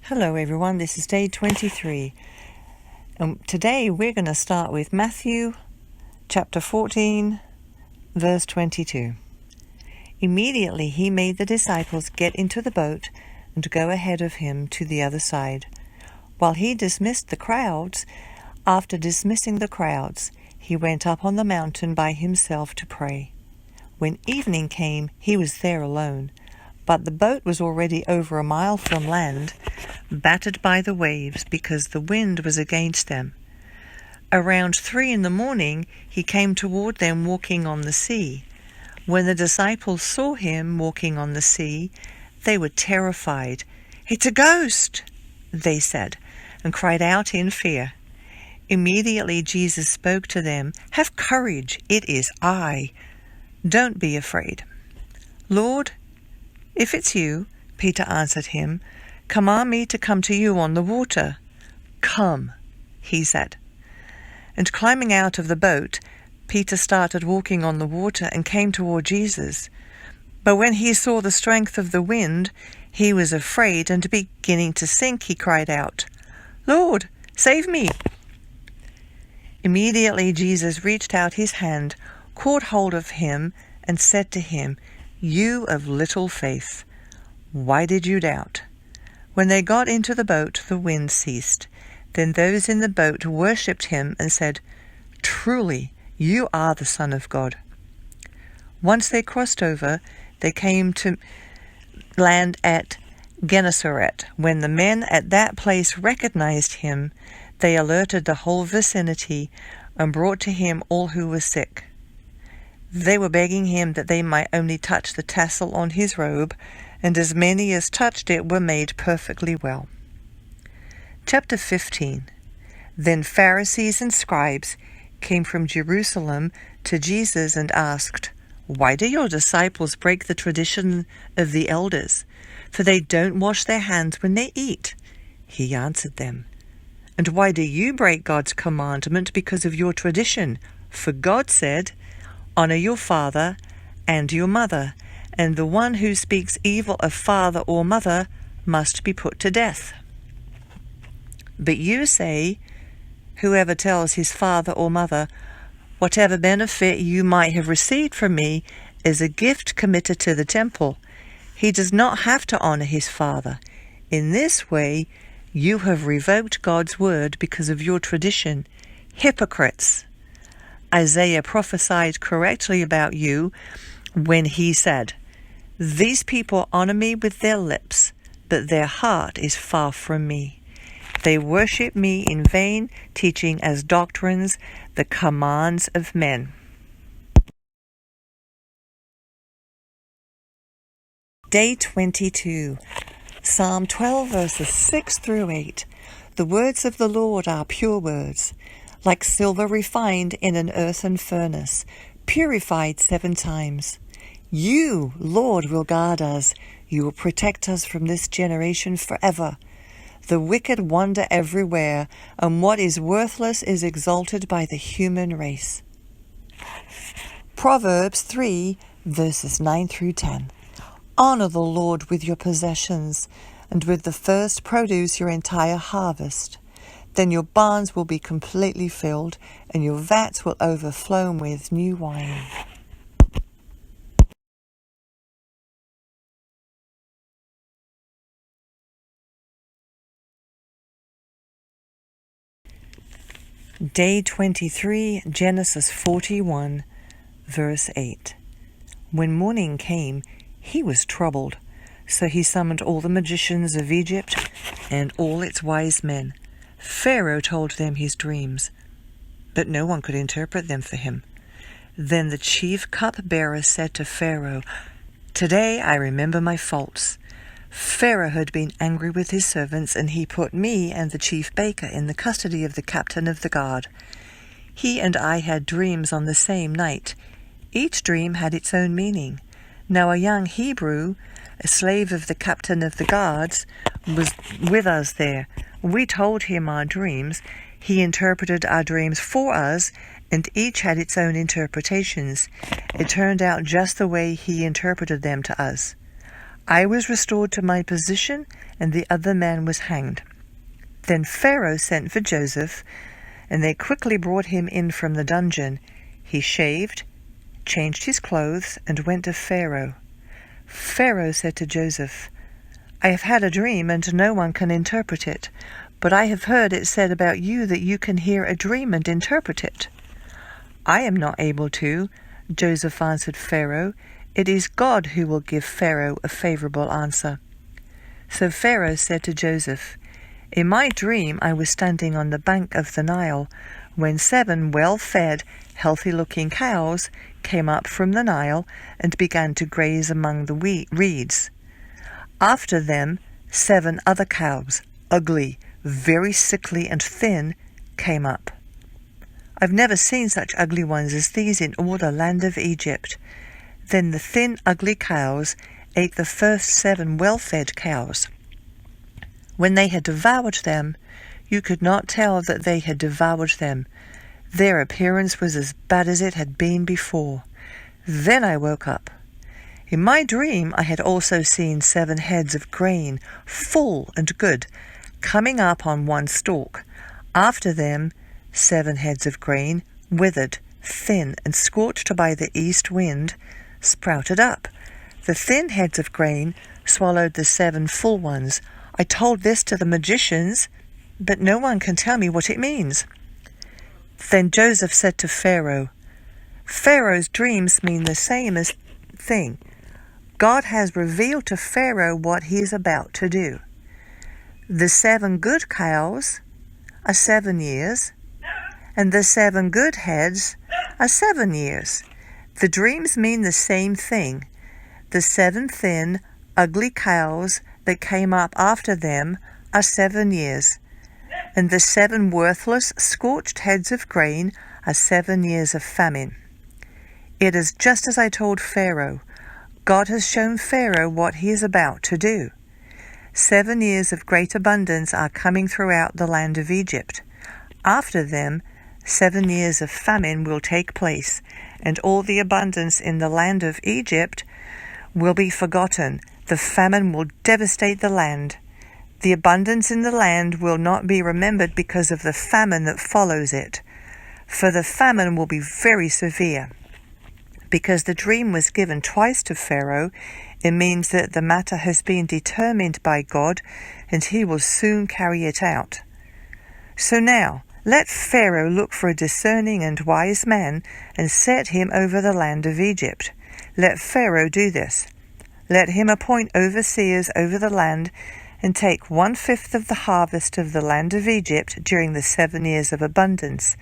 Hello everyone, this is day 23. Today we're going to start with Matthew chapter 14, verse 22. Immediately he made the disciples get into the boat and go ahead of him to the other side. While he dismissed the crowds, after dismissing the crowds, he went up on the mountain by himself to pray. When evening came, he was there alone, but the boat was already over a mile from land, battered by the waves because the wind was against them. Around 3 a.m, he came toward them walking on the sea. When the disciples saw him walking on the sea, they were terrified. "It's a ghost," they said, and cried out in fear. Immediately Jesus spoke to them. "Have courage, it is I. Don't be afraid." "Lord, if it's you," Peter answered him, "command me to come to you on the water." "Come," he said. And climbing out of the boat, Peter started walking on the water and came toward Jesus. But when he saw the strength of the wind, he was afraid, and beginning to sink, he cried out, "Lord, save me!" Immediately Jesus reached out his hand, caught hold of him, and said to him, "You of little faith, why did you doubt?" When they got into the boat, the wind ceased. Then those in the boat worshipped him and said, "Truly, you are the Son of God." Once they crossed over, they came to land at Gennesaret. When the men at that place recognized him, they alerted the whole vicinity and brought to him all who were sick. They were begging him that they might only touch the tassel on his robe, and as many as touched it were made perfectly well. Chapter 15. Then Pharisees and scribes came from Jerusalem to Jesus and asked, "Why do your disciples break the tradition of the elders? For they don't wash their hands when they eat." He answered them, "And why do you break God's commandment because of your tradition? For God said, 'Honor your father and your mother,' and the one who speaks evil of father or mother must be put to death. But you say, 'Whoever tells his father or mother, whatever benefit you might have received from me is a gift committed to the temple, he does not have to honor his father.' In this way, you have revoked God's word because of your tradition. Hypocrites! Isaiah prophesied correctly about you when he said, 'These people honor me with their lips, but their heart is far from me. They worship me in vain, teaching as doctrines the commands of men.'" Day 22. Psalm 12, verses 6 through 8. The words of the Lord are pure words, like silver refined in an earthen furnace, purified 7 times. You, Lord, will guard us. You will protect us from this generation forever. The wicked wander everywhere, and what is worthless is exalted by the human race. Proverbs 3, verses 9 through 10. Honor the Lord with your possessions, and with the first produce your entire harvest. Then your barns will be completely filled, and your vats will overflow with new wine. Day 23, Genesis 41, verse 8. When morning came, he was troubled, so he summoned all the magicians of Egypt and all its wise men. Pharaoh told them his dreams, but no one could interpret them for him. Then the chief cupbearer said to Pharaoh, "Today I remember my faults. Pharaoh had been angry with his servants, and he put me and the chief baker in the custody of the captain of the guard. He and I had dreams on the same night. Each dream had its own meaning. Now a young Hebrew, a slave of the captain of the guards, was with us there. We told him our dreams. He interpreted our dreams for us, and each had its own interpretations. It turned out just the way he interpreted them to us. I was restored to my position, and the other man was hanged. Then Pharaoh sent for Joseph, and they quickly brought him in from the dungeon. He shaved, changed his clothes, and went to Pharaoh. Pharaoh said to Joseph, I have had a dream, and no one can interpret it. But I have heard it said about you that you can hear a dream and interpret it. I am not able to, Joseph answered Pharaoh. It is God who will give Pharaoh a favorable answer. So Pharaoh said to Joseph, In my dream I was standing on the bank of the Nile, when 7 well-fed, healthy-looking cows came up from the Nile and began to graze among the reeds. After them 7 other cows, ugly, very sickly and thin, came up. I've never seen such ugly ones as these in all the land of Egypt. Then the thin, ugly cows ate the first 7 well-fed cows. When they had devoured them, you could not tell that they had devoured them. Their appearance was as bad as it had been before. Then I woke up. In my dream I had also seen 7 heads of grain, full and good, coming up on one stalk. After them 7 heads of grain, withered, thin, and scorched by the east wind, sprouted up. The thin heads of grain swallowed the 7 full ones. I told this to the magicians, but no one can tell me what it means. Then Joseph said to Pharaoh, Pharaoh's dreams mean the same thing. God has revealed to Pharaoh what he is about to do. The 7 good cows are 7 years, and the 7 good heads are 7 years. The dreams mean the same thing. The 7 thin, ugly cows that came up after them are 7 years, and the 7 worthless, scorched heads of grain are 7 years of famine. It is just as I told Pharaoh. God has shown Pharaoh what he is about to do. 7 years of great abundance are coming throughout the land of Egypt. After them, 7 years of famine will take place, and all the abundance in the land of Egypt will be forgotten. The famine will devastate the land. The abundance in the land will not be remembered because of the famine that follows it, for the famine will be very severe. Because the dream was given twice to Pharaoh, it means that the matter has been determined by God, and he will soon carry it out. So now, let Pharaoh look for a discerning and wise man, and set him over the land of Egypt. Let Pharaoh do this. Let him appoint overseers over the land, and take 1/5 of the harvest of the land of Egypt during the 7 years of abundance.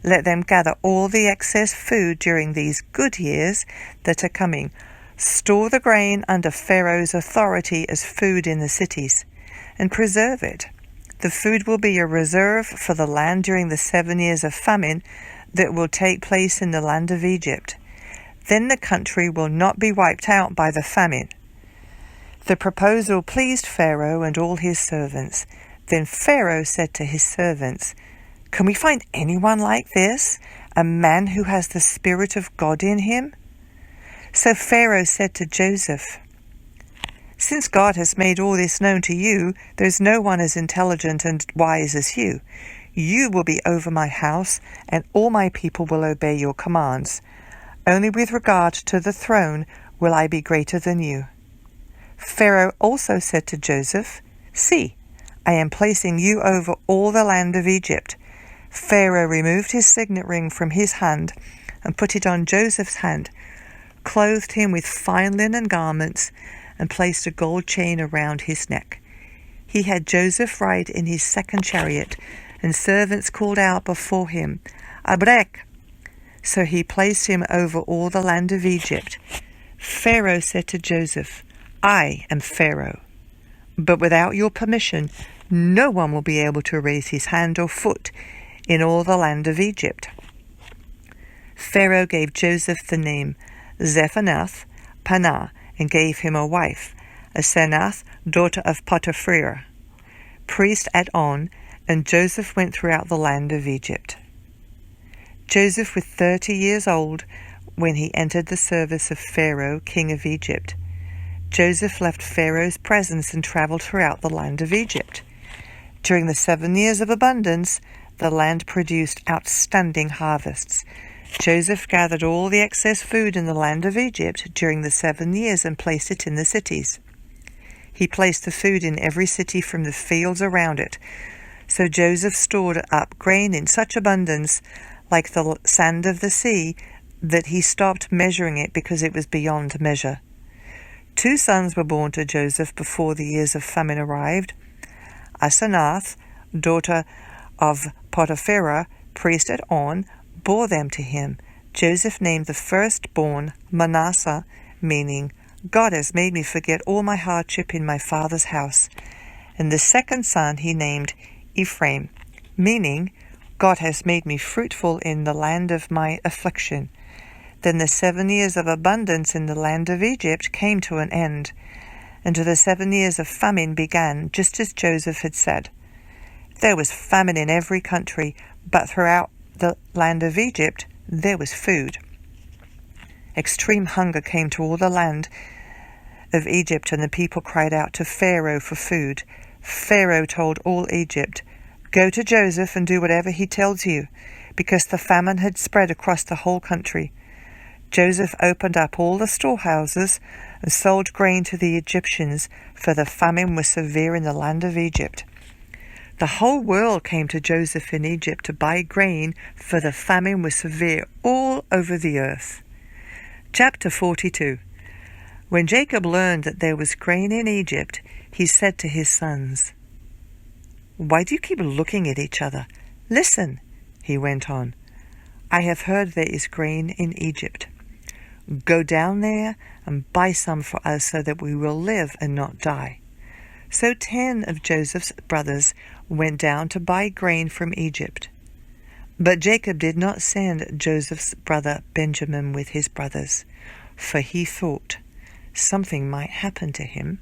Let them gather all the excess food during these good years that are coming. Store the grain under Pharaoh's authority as food in the cities, and preserve it. The food will be a reserve for the land during the 7 years of famine that will take place in the land of Egypt. Then the country will not be wiped out by the famine. The proposal pleased Pharaoh and all his servants. Then Pharaoh said to his servants, Can we find anyone like this, a man who has the Spirit of God in him? So Pharaoh said to Joseph, Since God has made all this known to you, there is no one as intelligent and wise as you. You will be over my house, and all my people will obey your commands. Only with regard to the throne will I be greater than you. Pharaoh also said to Joseph, See, I am placing you over all the land of Egypt. Pharaoh removed his signet ring from his hand and put it on Joseph's hand, clothed him with fine linen garments, and placed a gold chain around his neck. He had Joseph ride in his 2nd chariot, and servants called out before him, Abrek! So he placed him over all the land of Egypt. Pharaoh said to Joseph, I am Pharaoh, but without your permission, no one will be able to raise his hand or foot in all the land of Egypt. Pharaoh gave Joseph the name Zephanath Paneah, and gave him a wife, Asenath, daughter of Potiphar, priest at On, and Joseph went throughout the land of Egypt. Joseph was 30 years old when he entered the service of Pharaoh, king of Egypt. Joseph left Pharaoh's presence and traveled throughout the land of Egypt. During the 7 years of abundance, the land produced outstanding harvests. Joseph gathered all the excess food in the land of Egypt during the 7 years and placed it in the cities. He placed the food in every city from the fields around it. So Joseph stored up grain in such abundance, like the sand of the sea, that he stopped measuring it because it was beyond measure. 2 sons were born to Joseph before the years of famine arrived. Asenath, daughter of Potipharah, priest at On, bore them to him. Joseph named the firstborn Manasseh, meaning, God has made me forget all my hardship in my father's house. And the second son he named Ephraim, meaning, God has made me fruitful in the land of my affliction. Then the 7 years of abundance in the land of Egypt came to an end, and the 7 years of famine began, just as Joseph had said. There was famine in every country, but throughout the land of Egypt there was food. Extreme hunger came to all the land of Egypt, and the people cried out to Pharaoh for food. Pharaoh told all Egypt, "Go to Joseph and do whatever he tells you," because the famine had spread across the whole country. Joseph opened up all the storehouses and sold grain to the Egyptians, for the famine was severe in the land of Egypt. The whole world came to Joseph in Egypt to buy grain, for the famine was severe all over the earth. Chapter 42. When Jacob learned that there was grain in Egypt, he said to his sons, "Why do you keep looking at each other? Listen," he went on. "I have heard there is grain in Egypt. Go down there and buy some for us so that we will live and not die." So 10 of Joseph's brothers went down to buy grain from Egypt. But Jacob did not send Joseph's brother Benjamin with his brothers, for he thought something might happen to him.